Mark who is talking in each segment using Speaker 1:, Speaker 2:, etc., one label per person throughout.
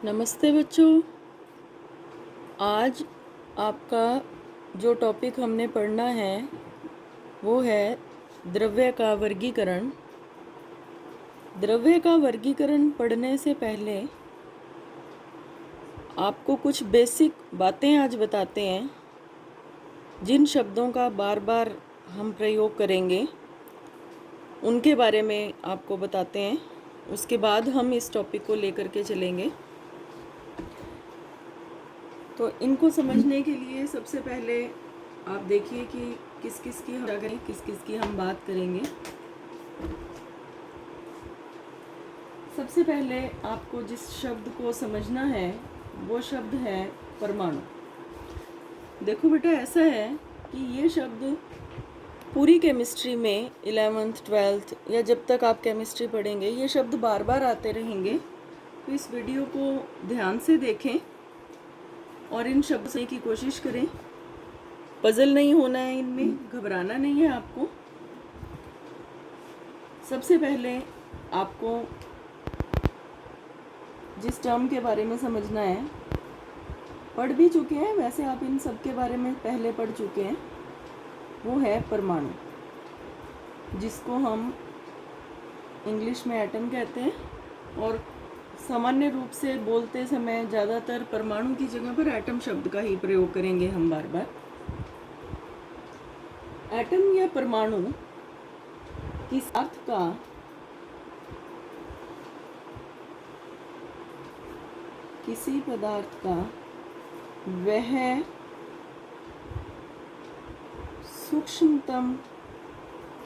Speaker 1: नमस्ते बच्चों। आज आपका जो टॉपिक हमने पढ़ना है वो है द्रव्य का वर्गीकरण। द्रव्य का वर्गीकरण पढ़ने से पहले आपको कुछ बेसिक बातें आज बताते हैं जिन शब्दों का बार बार हम प्रयोग करेंगे उनके बारे में आपको बताते हैं। उसके बाद हम इस टॉपिक को लेकर के चलेंगे। तो इनको समझने के लिए सबसे पहले आप देखिए कि किस किस की हम बात करेंगे। सबसे पहले आपको जिस शब्द को समझना है वो शब्द है परमाणु। देखो बेटा, ऐसा है कि ये शब्द पूरी केमिस्ट्री में 11th 12th या जब तक आप केमिस्ट्री पढ़ेंगे ये शब्द बार बार आते रहेंगे। तो इस वीडियो को ध्यान से देखें और इन शब्द से की कोशिश करें। पजल नहीं होना है, इनमें घबराना नहीं है आपको। सबसे पहले आपको जिस टर्म के बारे में समझना है, पढ़ भी चुके हैं वैसे, आप इन सब के बारे में पहले पढ़ चुके हैं, वो है परमाणु, जिसको हम इंग्लिश में एटम कहते हैं। और सामान्य रूप से बोलते समय ज़्यादातर परमाणु की जगह पर एटम शब्द का ही प्रयोग करेंगे हम बार बार। एटम या परमाणु किस अर्थ का किसी पदार्थ का वह सूक्ष्मतम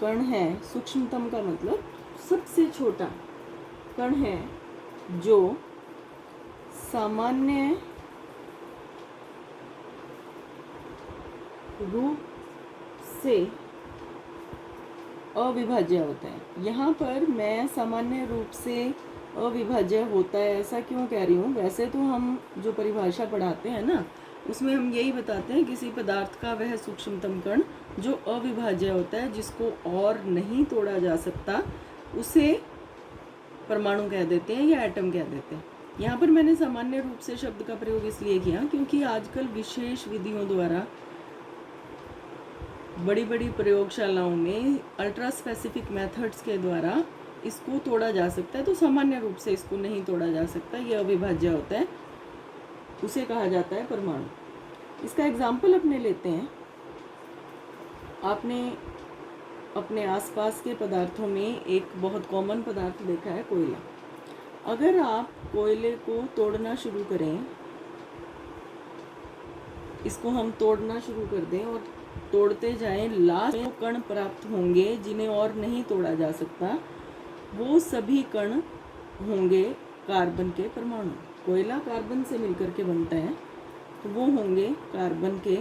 Speaker 1: कण है। सूक्ष्मतम का मतलब सबसे छोटा कण है जो सामान्य रूप से अविभाज्य होता है। यहाँ पर मैं सामान्य रूप से अविभाज्य होता है ऐसा क्यों कह रही हूँ? वैसे तो हम जो परिभाषा पढ़ाते हैं ना, उसमें हम यही बताते हैं किसी पदार्थ का वह सूक्ष्मतम कण जो अविभाज्य होता है, जिसको और नहीं तोड़ा जा सकता, उसे परमाणु कह देते हैं या एटम कह देते हैं। यहाँ पर मैंने सामान्य रूप से शब्द का प्रयोग इसलिए किया क्योंकि आजकल विशेष विधियों द्वारा बड़ी बड़ी प्रयोगशालाओं में अल्ट्रा स्पेसिफिक मेथड्स के द्वारा इसको तोड़ा जा सकता है। तो सामान्य रूप से इसको नहीं तोड़ा जा सकता, यह अविभाज्य होता है, उसे कहा जाता है परमाणु। इसका एग्जाम्पल अपने लेते हैं। आपने अपने आसपास के पदार्थों में एक बहुत कॉमन पदार्थ देखा है, कोयला। अगर आप कोयले को तोड़ना शुरू करें, इसको हम तोड़ना शुरू कर दें और तोड़ते जाएं, लास्ट में कण प्राप्त होंगे जिन्हें और नहीं तोड़ा जा सकता। वो सभी कण होंगे कार्बन के परमाणु। कोयला कार्बन से मिलकर के बनता है, तो वो होंगे कार्बन के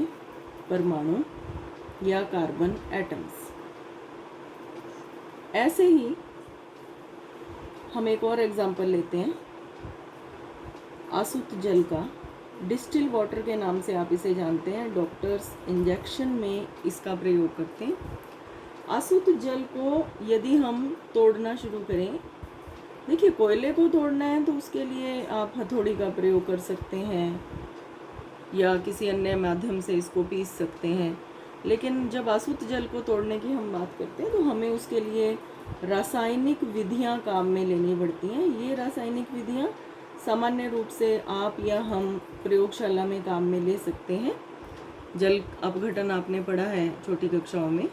Speaker 1: परमाणु या कार्बन एटम्स। ऐसे ही हम एक और एग्जाम्पल लेते हैं आसुत जल का। डिस्टिल वाटर के नाम से आप इसे जानते हैं। डॉक्टर्स इंजेक्शन में इसका प्रयोग करते हैं। आसुत जल को यदि हम तोड़ना शुरू करें, देखिए कोयले को तोड़ना है तो उसके लिए आप हथौड़ी का प्रयोग कर सकते हैं या किसी अन्य माध्यम से इसको पीस सकते हैं। लेकिन जब आसुत जल को तोड़ने की हम बात करते हैं तो हमें उसके लिए रासायनिक विधियां काम में लेनी पड़ती हैं। ये रासायनिक विधियां सामान्य रूप से आप या हम प्रयोगशाला में काम में ले सकते हैं। जल अपघटन आपने पढ़ा है छोटी कक्षाओं में,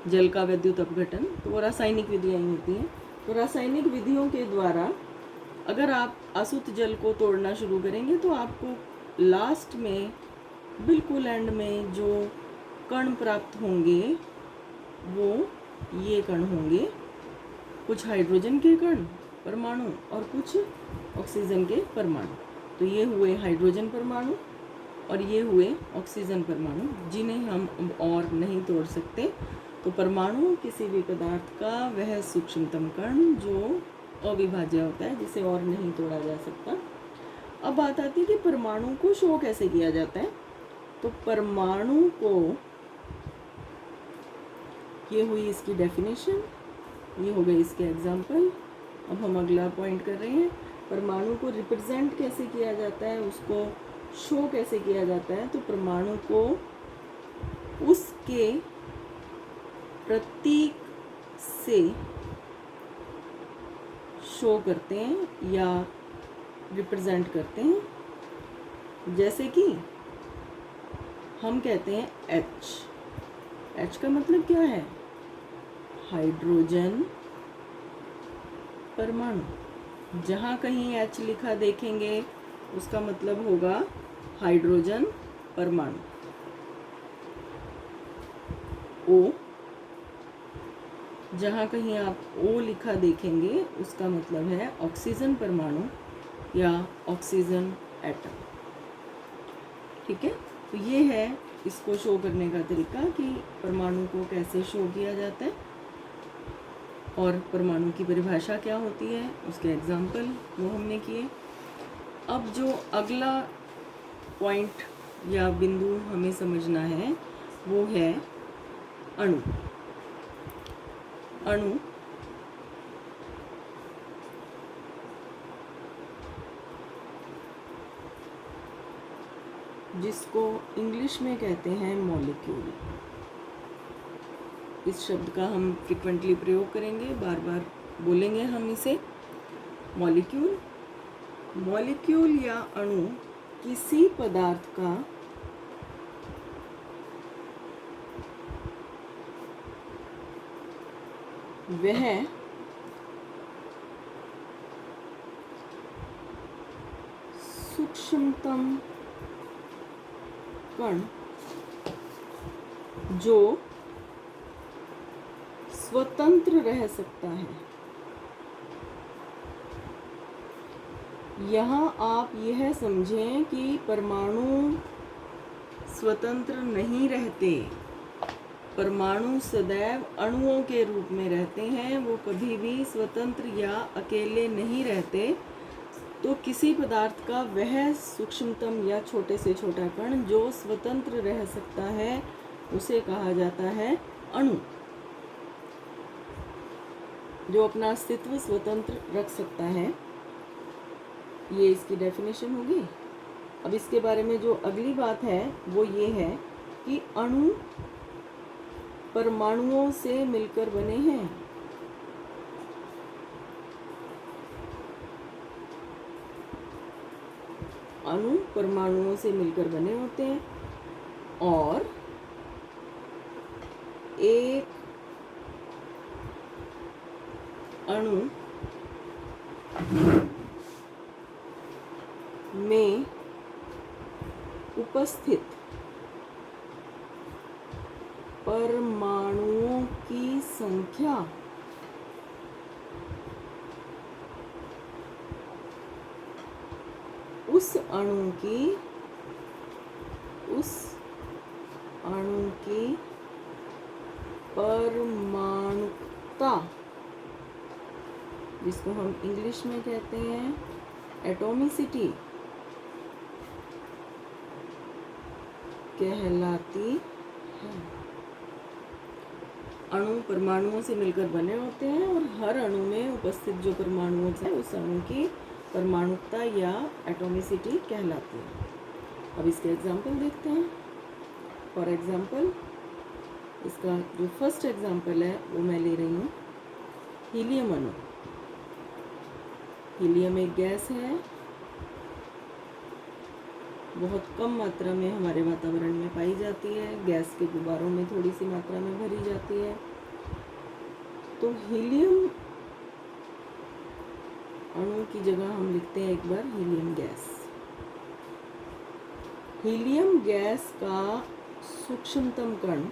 Speaker 1: जल का विद्युत अपघटन, तो वो रासायनिक विधियां ही होती हैं। तो रासायनिक विधियों के द्वारा अगर आप आसुत जल को तोड़ना शुरू करेंगे तो आपको लास्ट में, बिल्कुल एंड में, जो कण प्राप्त होंगे वो ये कण होंगे, कुछ हाइड्रोजन के कण परमाणु और कुछ ऑक्सीजन के परमाणु। तो ये हुए हाइड्रोजन परमाणु और ये हुए ऑक्सीजन परमाणु, जिन्हें हम और नहीं तोड़ सकते। तो परमाणु किसी भी पदार्थ का वह सूक्ष्मतम कण जो अविभाज्य होता है, जिसे और नहीं तोड़ा जा सकता। अब बात आती है कि परमाणु को शो कैसे किया जाता है। तो परमाणु को, ये हुई इसकी डेफिनेशन, ये हो गई इसके एग्जाम्पल। अब हम अगला पॉइंट कर रहे हैं। परमाणु को रिप्रेजेंट कैसे किया जाता है, उसको शो कैसे किया जाता है, तो परमाणु को उसके प्रतीक से शो करते हैं या रिप्रेजेंट करते हैं। जैसे कि हम कहते हैं H। H का मतलब क्या है? हाइड्रोजन परमाणु। जहाँ कहीं H लिखा देखेंगे उसका मतलब होगा हाइड्रोजन परमाणु। O, जहाँ कहीं आप O लिखा देखेंगे उसका मतलब है ऑक्सीजन परमाणु या ऑक्सीजन एटम। ठीक है, तो ये है इसको शो करने का तरीका कि परमाणु को कैसे शो किया जाता है और परमाणु की परिभाषा क्या होती है, उसके एग्जाम्पल वो हमने किए। अब जो अगला पॉइंट या बिंदु हमें समझना है वो है अणु। अणु जिसको इंग्लिश में कहते हैं मॉलिक्यूल। इस शब्द का हम फ्रिक्वेंटली प्रयोग करेंगे, बार बार बोलेंगे हम इसे, मॉलिक्यूल। मॉलिक्यूल या अणु किसी पदार्थ का वह सूक्ष्मतम कण जो स्वतंत्र रह सकता है। यहाँ आप यह समझें कि परमाणु स्वतंत्र नहीं रहते। परमाणु सदैव अणुओं के रूप में रहते हैं, वो कभी भी स्वतंत्र या अकेले नहीं रहते। तो किसी पदार्थ का वह सूक्ष्मतम या छोटे से छोटा कण जो स्वतंत्र रह सकता है उसे कहा जाता है अणु, जो अपना अस्तित्व स्वतंत्र रख सकता है। ये इसकी डेफिनेशन होगी। अब इसके बारे में जो अगली बात है वो ये है कि अणु परमाणुओं से मिलकर बने हैं। अणु परमाणुओं से मिलकर बने होते हैं और एक अणु में उपस्थित परमाणुओं की संख्या उस अणु की परमाणुकता, जिसको हम इंग्लिश में कहते हैं एटॉमिसिटी, कहलाती है। अणु परमाणुओं से मिलकर बने होते हैं और हर अणु में उपस्थित जो परमाणु है उस अणु की परमाणुकता या एटॉमिसिटी कहलाती है। अब इसके एग्जाम्पल देखते हैं। फॉर एग्जाम्पल, इसका जो फर्स्ट एग्जाम्पल है वो मैं ले रही हूँ हीलियम अणु। हीलियम एक गैस है, बहुत कम मात्रा में हमारे वातावरण में पाई जाती है, गैस के गुब्बारों में थोड़ी सी मात्रा में भरी जाती है। तो हीलियम अणु की जगह हम लिखते हैं एक बार हीलियम गैस। हीलियम गैस का सूक्ष्मतम कण,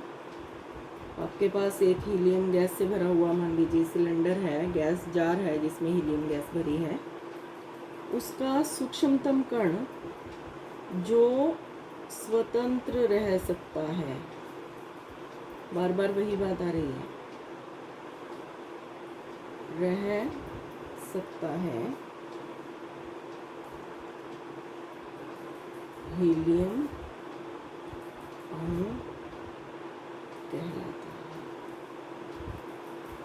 Speaker 1: आपके पास एक हीलियम गैस से भरा हुआ मान लीजिए सिलेंडर है, गैस जार है जिसमें हीलियम गैस भरी है, उसका सूक्ष्मतम कण जो स्वतंत्र रह सकता है, बार बार वही बात आ रही है, रह सकता है, हीलियम अणु कहलाता है।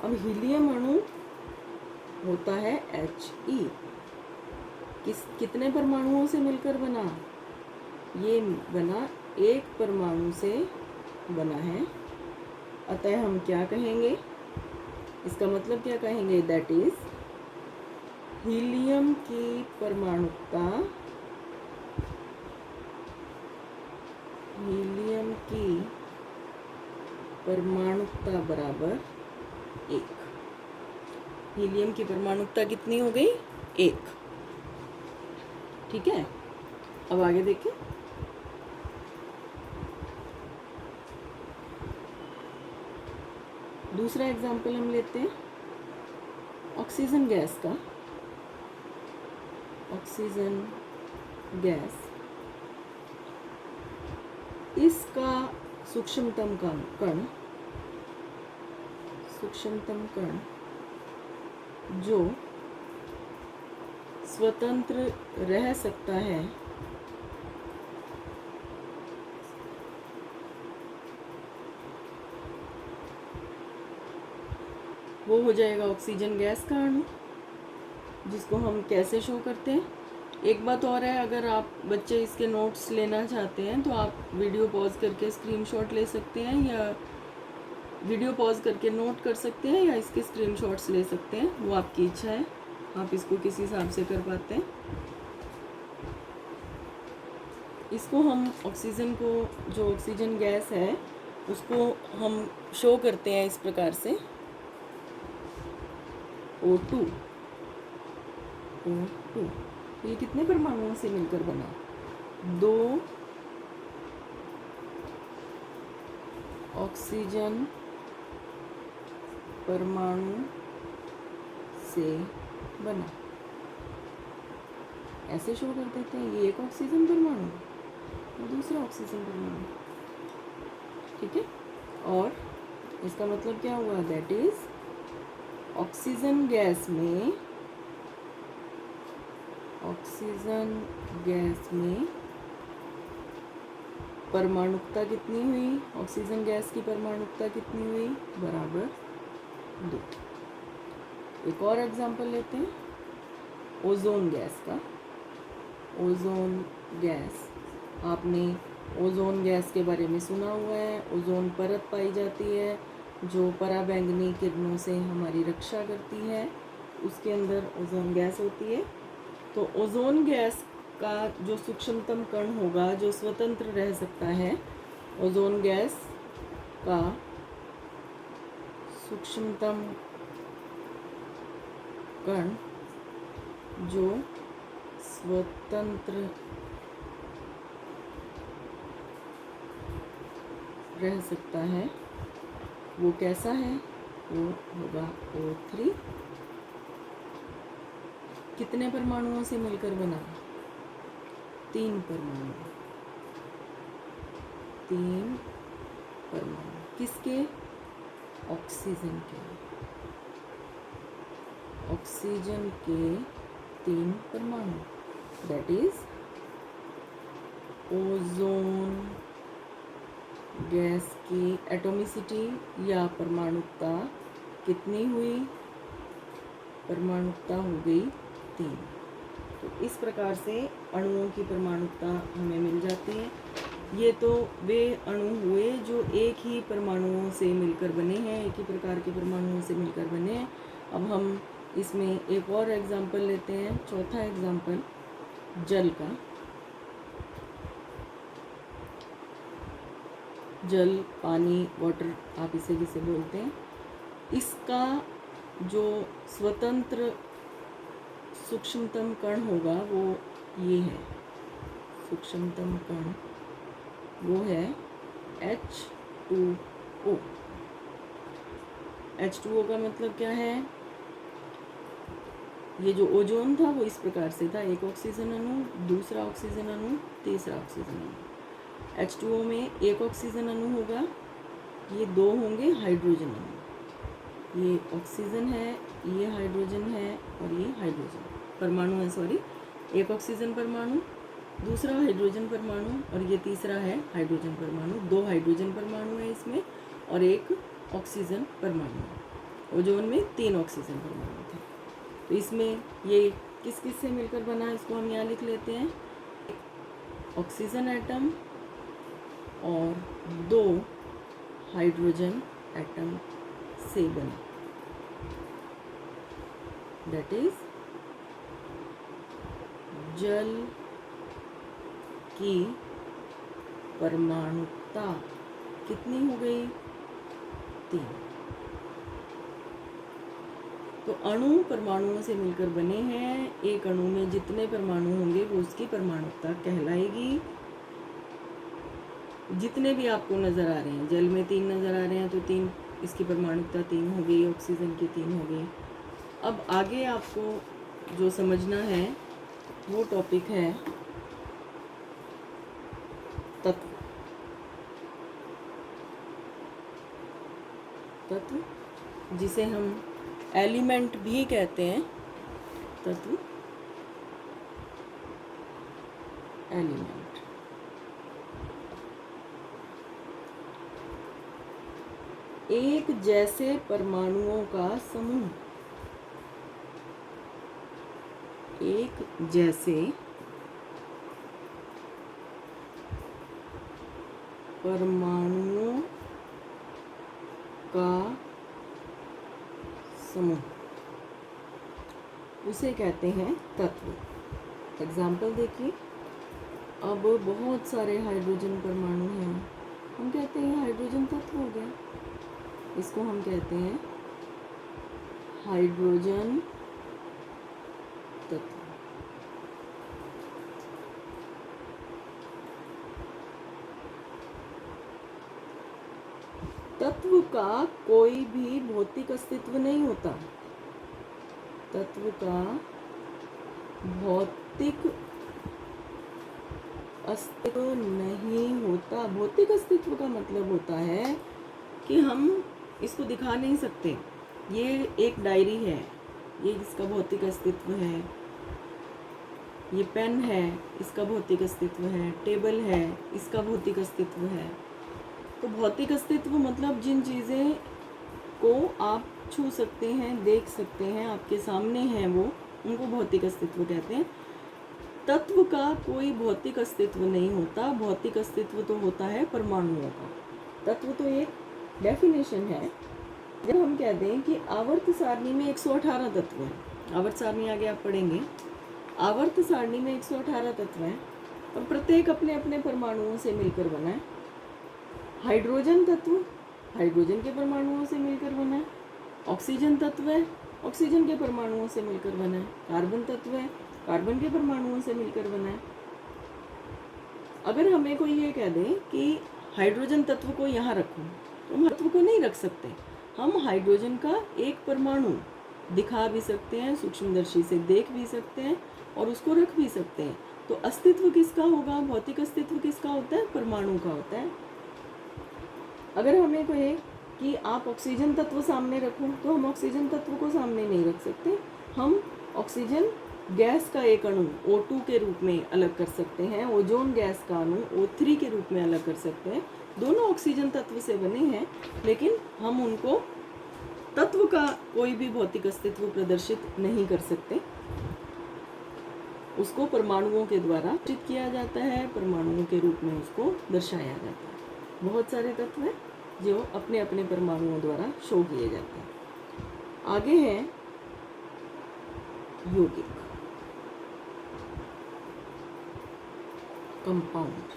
Speaker 1: अब हीलियम अणु होता है He। कितने परमाणुओं से मिलकर बना? ये बना एक परमाणु से बना है। अतः हम क्या कहेंगे, इसका मतलब क्या कहेंगे, दैट इज हीलियम की परमाणुकता बराबर 1। हीलियम की परमाणुकता कितनी हो गई? 1। ठीक है, अब आगे देखें। दूसरा एग्जाम्पल हम लेते हैं ऑक्सीजन गैस का। ऑक्सीजन गैस, इसका सूक्ष्मतम कण जो स्वतंत्र रह सकता है वो हो जाएगा ऑक्सीजन गैस का अणु, जिसको हम कैसे शो करते हैं। एक बात और है, अगर आप बच्चे इसके नोट्स लेना चाहते हैं तो आप वीडियो पॉज करके स्क्रीनशॉट ले सकते हैं, या वीडियो पॉज करके नोट कर सकते हैं, या इसके स्क्रीनशॉट्स ले सकते हैं, वो आपकी इच्छा है, आप इसको किस हिसाब से कर पाते हैं। इसको हम ऑक्सीजन को, जो ऑक्सीजन गैस है उसको हम शो करते हैं इस प्रकार से, O2। ये कितने परमाणुओं से मिलकर बना? 2 ऑक्सीजन परमाणु से बना। ऐसे शो कर देते हैं, ये एक ऑक्सीजन परमाणु और दूसरा ऑक्सीजन परमाणु। ठीक है, और इसका मतलब क्या हुआ, दैट इज ऑक्सीजन गैस में परमाणुकता कितनी हुई? ऑक्सीजन गैस की परमाणुकता कितनी हुई? बराबर 2। एक और एग्जांपल लेते हैं ओजोन गैस का। ओजोन गैस, आपने ओजोन गैस के बारे में सुना हुआ है। ओजोन परत पाई जाती है जो पराबैंगनी किरणों से हमारी रक्षा करती है, उसके अंदर ओजोन गैस होती है। तो ओजोन गैस का जो सूक्ष्मतम कण होगा जो स्वतंत्र रह सकता है, ओजोन गैस का सूक्ष्मतम कण जो स्वतंत्र रह सकता है वो कैसा है? वो होगा O3। कितने परमाणुओं से मिलकर बना? 3 परमाणु। 3 परमाणु किसके? ऑक्सीजन के। ऑक्सीजन के 3 परमाणु, दैट इज ओजोन गैस की एटॉमिसिटी या परमाणुकता कितनी हुई? परमाणुकता हो गई 3। तो इस प्रकार से अणुओं की परमाणुकता हमें मिल जाती है। ये तो वे अणु हुए जो एक ही परमाणुओं से मिलकर बने हैं, एक ही प्रकार के परमाणुओं से मिलकर बने हैं। अब हम इसमें एक और एग्जाम्पल लेते हैं, चौथा एग्जाम्पल जल का। जल, पानी, वाटर, आप इसे किसे बोलते हैं। इसका जो स्वतंत्र सूक्ष्मतम कण होगा वो ये है। सूक्ष्मतम कण वो है H2O। H2O का मतलब क्या है? ये जो ओजोन था वो इस प्रकार से था, एक ऑक्सीजन अणु, दूसरा ऑक्सीजन अणु, तीसरा ऑक्सीजन अणु। H2O में एक ऑक्सीजन अणु होगा, ये 2 होंगे हाइड्रोजन अणु। ये ऑक्सीजन है, ये हाइड्रोजन है और ये हाइड्रोजन परमाणु है, सॉरी। एक ऑक्सीजन परमाणु, दूसरा हाइड्रोजन परमाणु और ये तीसरा है हाइड्रोजन परमाणु। 2 हाइड्रोजन परमाणु है इसमें और एक ऑक्सीजन परमाणु है। ओजोन में 3 ऑक्सीजन परमाणु थे। तो इसमें ये किस किस से मिलकर बना, इसको हम यहाँ लिख लेते हैं। ऑक्सीजन एटम और 2 हाइड्रोजन एटम से बना, दैट इज जल की परमाणुकता कितनी हो गई, 3। तो अणु परमाणुओं से मिलकर बने हैं। एक अणु में जितने परमाणु होंगे वो उसकी परमाणुकता कहलाएगी। जितने भी आपको नज़र आ रहे हैं, जल में 3 नज़र आ रहे हैं तो 3, इसकी परमाणुकता 3 हो गई, ऑक्सीजन की 3 हो गई। अब आगे आपको जो समझना है वो टॉपिक है तत्व। तत्व जिसे हम एलिमेंट भी कहते हैं, तत्व एलिमेंट। एक जैसे परमाणुओं का समूह, एक जैसे परमाणुओं का समूह, उसे कहते हैं तत्व। एग्जाम्पल देखिए, अब बहुत सारे हाइड्रोजन परमाणु हैं, हम कहते हैं हाइड्रोजन तत्व हो गया। इसको हम कहते हैं हाइड्रोजन तत्व। तत्व का कोई भी भौतिक अस्तित्व नहीं होता। तत्व का भौतिक अस्तित्व नहीं होता। भौतिक अस्तित्व का मतलब होता है कि हम इसको दिखा नहीं सकते। ये एक डायरी है, ये इसका भौतिक अस्तित्व है। ये पेन है, इसका भौतिक अस्तित्व है। टेबल है, इसका भौतिक अस्तित्व है। तो भौतिक अस्तित्व मतलब जिन चीज़ें को आप छू सकते हैं, देख सकते हैं, आपके सामने हैं, वो उनको भौतिक अस्तित्व कहते हैं। तत्व का कोई भौतिक अस्तित्व नहीं होता। भौतिक अस्तित्व तो होता है परमाणुओं का। तत्व तो एक डेफिनेशन है। जब हम कह दें कि आवर्त सारणी में 118 तत्व हैं, आवर्त सारणी आगे आप पढ़ेंगे, आवर्त सारणी में 118 तत्व हैं और प्रत्येक अपने अपने परमाणुओं से मिलकर बना है। हाइड्रोजन तत्व हाइड्रोजन के परमाणुओं से मिलकर बना है। ऑक्सीजन तत्व है, ऑक्सीजन के परमाणुओं से मिलकर बना है। कार्बन तत्व है, कार्बन के परमाणुओं से मिलकर बना है। अगर हमें कोई ये कह दे कि हाइड्रोजन तत्व को यहाँ रखो, तो हम तत्व को नहीं रख सकते। हम हाइड्रोजन का एक परमाणु दिखा भी सकते हैं, सूक्ष्मदर्शी से देख भी सकते हैं और उसको रख भी सकते हैं। तो अस्तित्व किसका होगा, भौतिक अस्तित्व किसका होता है, परमाणु का होता है। अगर हमें कहे कि आप ऑक्सीजन तत्व सामने रखो, तो हम ऑक्सीजन तत्व को सामने नहीं रख सकते। हम ऑक्सीजन गैस का एक अणु O2 के रूप में अलग कर सकते हैं, ओजोन गैस का अणु O3 के रूप में अलग कर सकते हैं। दोनों ऑक्सीजन तत्व से बने हैं, लेकिन हम उनको तत्व का कोई भी भौतिक अस्तित्व प्रदर्शित नहीं कर सकते। उसको परमाणुओं के द्वारा चित किया जाता है, परमाणुओं के रूप में उसको दर्शाया जाता है। बहुत सारे तत्व हैं जो अपने अपने परमाणुओं द्वारा शो किए जाते हैं। आगे है यौगिक, कंपाउंड।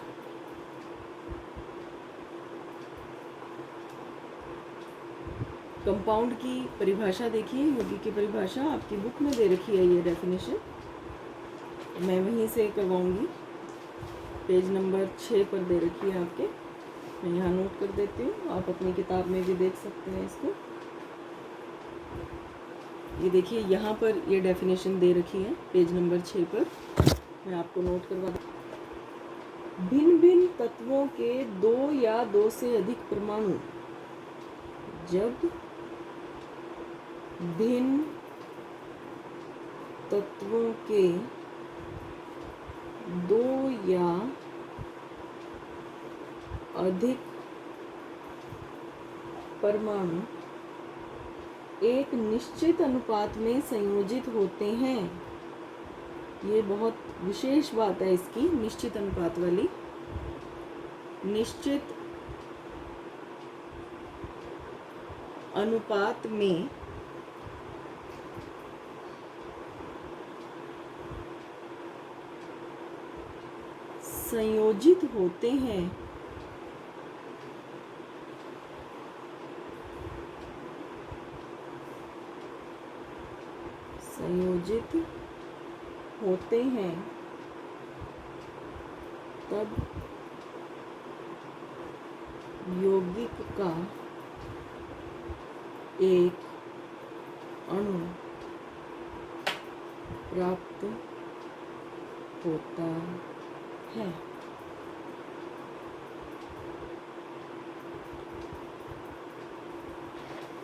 Speaker 1: कंपाउंड की परिभाषा देखिए, यौगिक की परिभाषा आपकी बुक में दे रखी है। ये डेफिनेशन मैं वहीं से करवाऊंगी, पेज नंबर 6 पर दे रखी है आपके। मैं यहाँ नोट कर देती हूँ, आप अपनी किताब में भी देख सकते हैं इसको। ये देखिए यहाँ पर ये डेफिनेशन दे रखी है पेज नंबर 6 पर, मैं आपको नोट करवा दूँ। भिन्न भिन्न तत्वों के 2 या 2 से अधिक परमाणु जब भिन्न तत्वों के 2 या अधिक परमाणु एक निश्चित अनुपात में संयोजित होते हैं, ये बहुत विशेष बात है इसकी, निश्चित अनुपात वाली। निश्चित अनुपात में संयोजित होते हैं तब यौगिक का एक अणु प्राप्त होता है।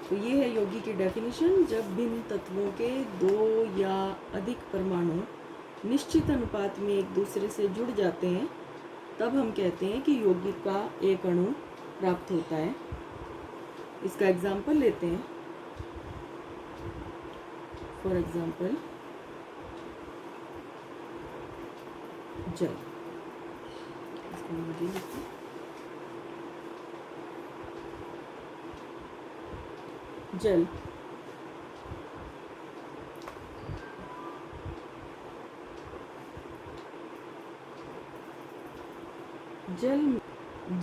Speaker 1: तो ये है यौगिक की डेफिनेशन। जब भिन्न तत्वों के दो या अधिक परमाणु निश्चित अनुपात में एक दूसरे से जुड़ जाते हैं तब हम कहते हैं कि यौगिक का एक अणु प्राप्त होता है। इसका एग्जाम्पल लेते हैं। फॉर एग्जाम्पल जल। इसको लिखते हैं जल।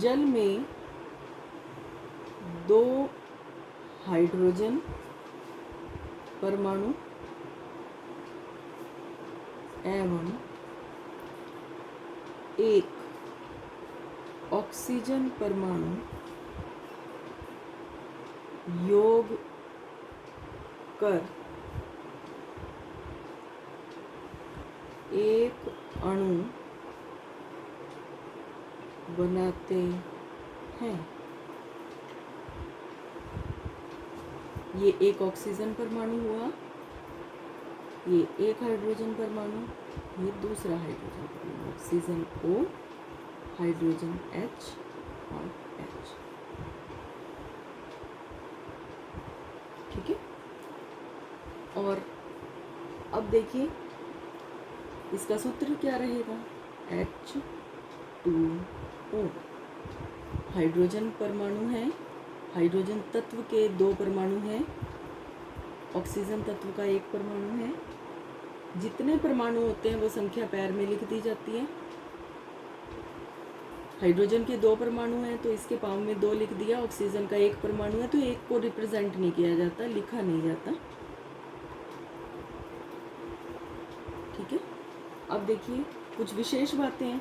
Speaker 1: जल में दो हाइड्रोजन परमाणु एवं एक ऑक्सीजन परमाणु योग कर एक अणु बनाते हैं। ये एक ऑक्सीजन परमाणु हुआ, ये एक हाइड्रोजन परमाणु, ये दूसरा हाइड्रोजन परमाणु। ऑक्सीजन O, हाइड्रोजन H और H। ठीक है। और अब देखिए इसका सूत्र क्या रहेगा, H2O। हाइड्रोजन परमाणु है, हाइड्रोजन तत्व के दो परमाणु हैं, ऑक्सीजन तत्व का एक परमाणु है। जितने परमाणु होते हैं वो संख्या पैर में लिख दी जाती है। हाइड्रोजन के दो परमाणु हैं तो इसके पाँव में 2 लिख दिया। ऑक्सीजन का एक परमाणु है तो एक को रिप्रेजेंट नहीं किया जाता, लिखा नहीं जाता। ठीक है। अब देखिए कुछ विशेष बातें हैं,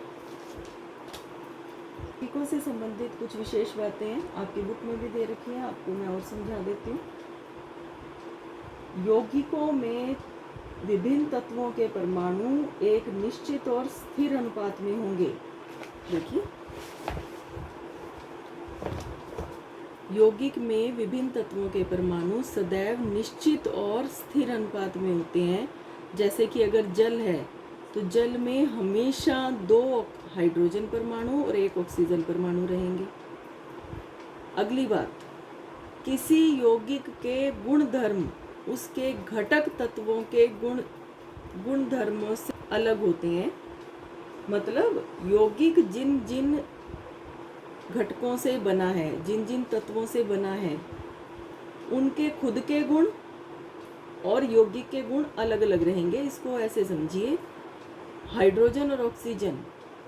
Speaker 1: यौगिकों से संबंधित कुछ विशेष बातें हैं, आपकी बुक में भी दे रखी है, आपको मैं और समझा देती हूँ। यौगिकों में विभिन्न तत्वों के परमाणु एक निश्चित और स्थिर अनुपात में होंगे। देखिए यौगिक में विभिन्न तत्वों के परमाणु सदैव निश्चित और स्थिर अनुपात में होते हैं। जैसे कि अगर जल है तो जल में हमेशा 2 हाइड्रोजन परमाणु और 1 ऑक्सीजन परमाणु रहेंगे। अगली बात, किसी यौगिक के गुणधर्म उसके घटक तत्वों के गुणधर्मों से अलग होते हैं। मतलब यौगिक जिन जिन घटकों से बना है, जिन जिन तत्वों से बना है, उनके खुद के गुण और यौगिक के गुण अलग अलग रहेंगे। इसको ऐसे समझिए, हाइड्रोजन और ऑक्सीजन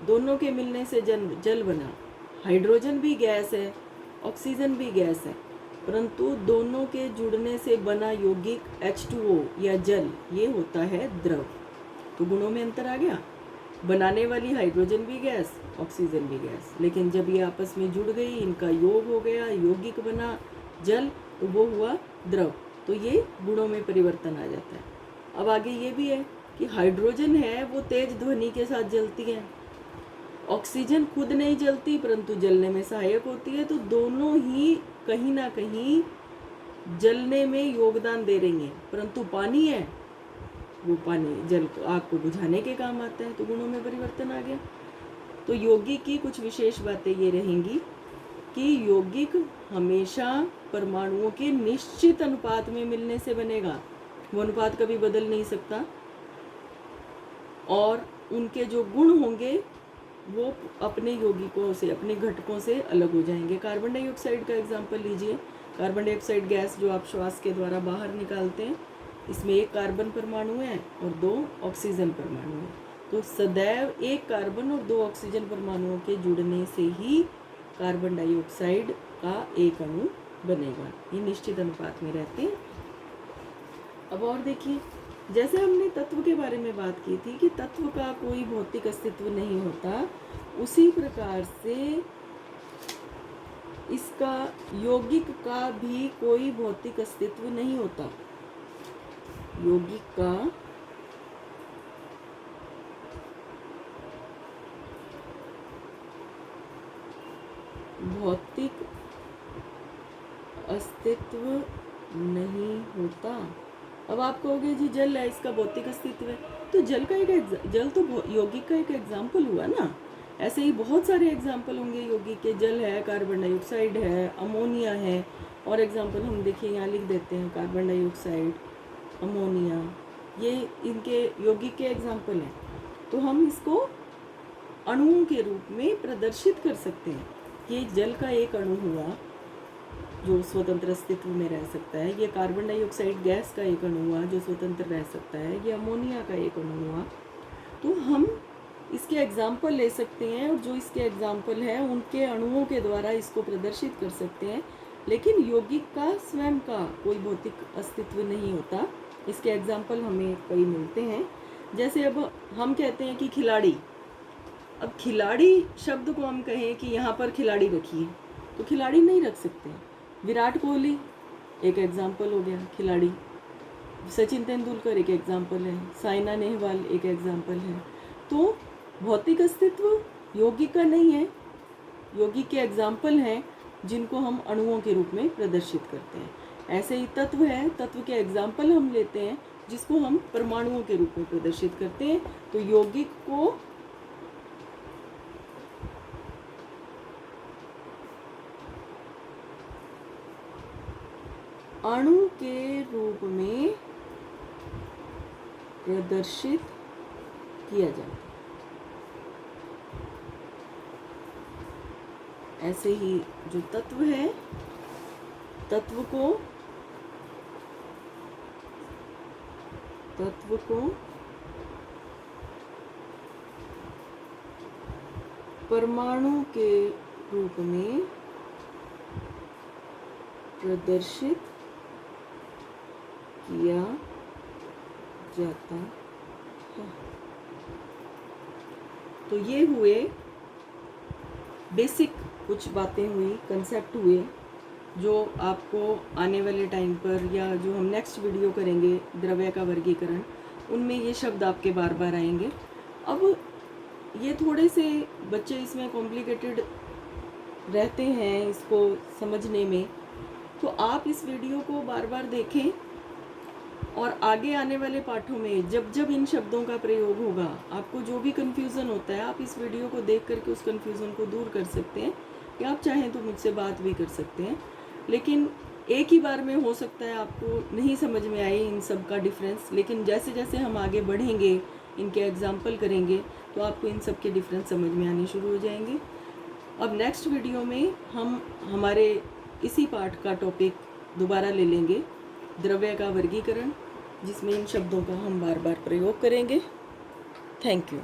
Speaker 1: दोनों के मिलने से जल बना। हाइड्रोजन भी गैस है, ऑक्सीजन भी गैस है, परंतु दोनों के जुड़ने से बना यौगिक H2O या जल, ये होता है द्रव। तो गुणों में अंतर आ गया। बनाने वाली हाइड्रोजन भी गैस, ऑक्सीजन भी गैस, लेकिन जब ये आपस में जुड़ गई, इनका योग हो गया, यौगिक बना जल, तो वो हुआ द्रव। तो ये गुणों में परिवर्तन आ जाता है। अब आगे ये भी है कि हाइड्रोजन है वो तेज ध्वनि के साथ जलती है, ऑक्सीजन खुद नहीं जलती परंतु जलने में सहायक होती है। तो दोनों ही कहीं ना कहीं जलने में योगदान दे रही हैं, परंतु पानी है वो पानी जल आग को बुझाने के काम आता है। तो गुणों में परिवर्तन आ गया। तो यौगिक की कुछ विशेष बातें ये रहेंगी कि यौगिक हमेशा परमाणुओं के निश्चित अनुपात में मिलने से बनेगा, वो अनुपात कभी बदल नहीं सकता। और उनके जो गुण होंगे वो अपने यौगिकों से, अपने घटकों से अलग हो जाएंगे। कार्बन डाइऑक्साइड का एग्जाम्पल लीजिए। कार्बन डाइऑक्साइड गैस जो आप श्वास के द्वारा बाहर निकालते हैं, इसमें एक कार्बन परमाणु है और 2 ऑक्सीजन परमाणु है। तो सदैव एक कार्बन और 2 ऑक्सीजन परमाणुओं के जुड़ने से ही कार्बन डाइऑक्साइड का एक अणु बनेगा। ये निश्चित अनुपात में रहते हैं। अब और देखिए, जैसे हमने तत्व के बारे में बात की थी कि तत्व का कोई भौतिक अस्तित्व नहीं होता, उसी प्रकार से इसका यौगिक का भी कोई भौतिक अस्तित्व नहीं होता। यौगिक का भौतिक अस्तित्व नहीं होता। अब आप कहोगे जी जल है, इसका भौतिक अस्तित्व है, तो जल तो यौगिक का एक एग्जाम्पल हुआ ना। ऐसे ही बहुत सारे एग्जाम्पल होंगे यौगिक के। जल है, कार्बन डाइऑक्साइड है, अमोनिया है, और एग्जाम्पल हम देखिए यहाँ लिख देते हैं, कार्बन डाइऑक्साइड, अमोनिया, ये इनके यौगिक के एग्जाम्पल हैं। तो हम इसको अणुओं के रूप में प्रदर्शित कर सकते हैं। ये जल का एक अणु हुआ जो स्वतंत्र अस्तित्व में रह सकता है। ये कार्बन डाइऑक्साइड गैस का एक अणु हुआ जो स्वतंत्र रह सकता है। ये अमोनिया का एक अणु हुआ। तो हम इसके एग्जाम्पल ले सकते हैं और जो इसके एग्जाम्पल है उनके अणुओं के द्वारा इसको प्रदर्शित कर सकते हैं। लेकिन यौगिक का स्वयं का कोई भौतिक अस्तित्व नहीं होता। इसके एग्जाम्पल हमें कई मिलते हैं। जैसे अब हम कहते हैं कि खिलाड़ी, अब खिलाड़ी शब्द को हम कहें कि यहाँ पर खिलाड़ी रखिए, तो खिलाड़ी नहीं रख सकते। विराट कोहली एक एग्जाम्पल हो गया खिलाड़ी, सचिन तेंदुलकर एक एग्जाम्पल है, साइना नेहवाल एक एग्जाम्पल है। तो भौतिक अस्तित्व यौगिक का नहीं है, यौगिक के एग्जाम्पल हैं जिनको हम अणुओं के रूप में प्रदर्शित करते हैं। ऐसे ही तत्व है, तत्व के एग्जाम्पल हम लेते हैं जिसको हम परमाणुओं के रूप में प्रदर्शित करते हैं। तो यौगिक को अणु के रूप में प्रदर्शित किया जाता है। ऐसे ही जो तत्व है, तत्व को परमाणु के रूप में प्रदर्शित किया जाता है। तो ये हुए बेसिक कुछ बातें हुई, कंसेप्ट हुए, जो आपको आने वाले टाइम पर या जो हम नेक्स्ट वीडियो करेंगे द्रव्य का वर्गीकरण, उनमें ये शब्द आपके बार बार आएंगे। अब ये थोड़े से बच्चे इसमें कॉम्प्लिकेटेड रहते हैं इसको समझने में, तो आप इस वीडियो को बार बार देखें और आगे आने वाले पाठों में जब जब इन शब्दों का प्रयोग होगा, आपको जो भी कन्फ्यूज़न होता है, आप इस वीडियो को देख करके उस कन्फ्यूज़न को दूर कर सकते हैं, या आप चाहें तो मुझसे बात भी कर सकते हैं। लेकिन एक ही बार में हो सकता है आपको नहीं समझ में आए इन सब का डिफरेंस, लेकिन जैसे जैसे हम आगे बढ़ेंगे, इनके एग्जाम्पल करेंगे, तो आपको इन सब के डिफरेंस समझ में आने शुरू हो जाएंगे। अब नेक्स्ट वीडियो में हम हमारे इसी पाठ का टॉपिक दोबारा ले लेंगे, द्रव्य का वर्गीकरण, जिसमें इन शब्दों का हम बार बार प्रयोग करेंगे। Thank you.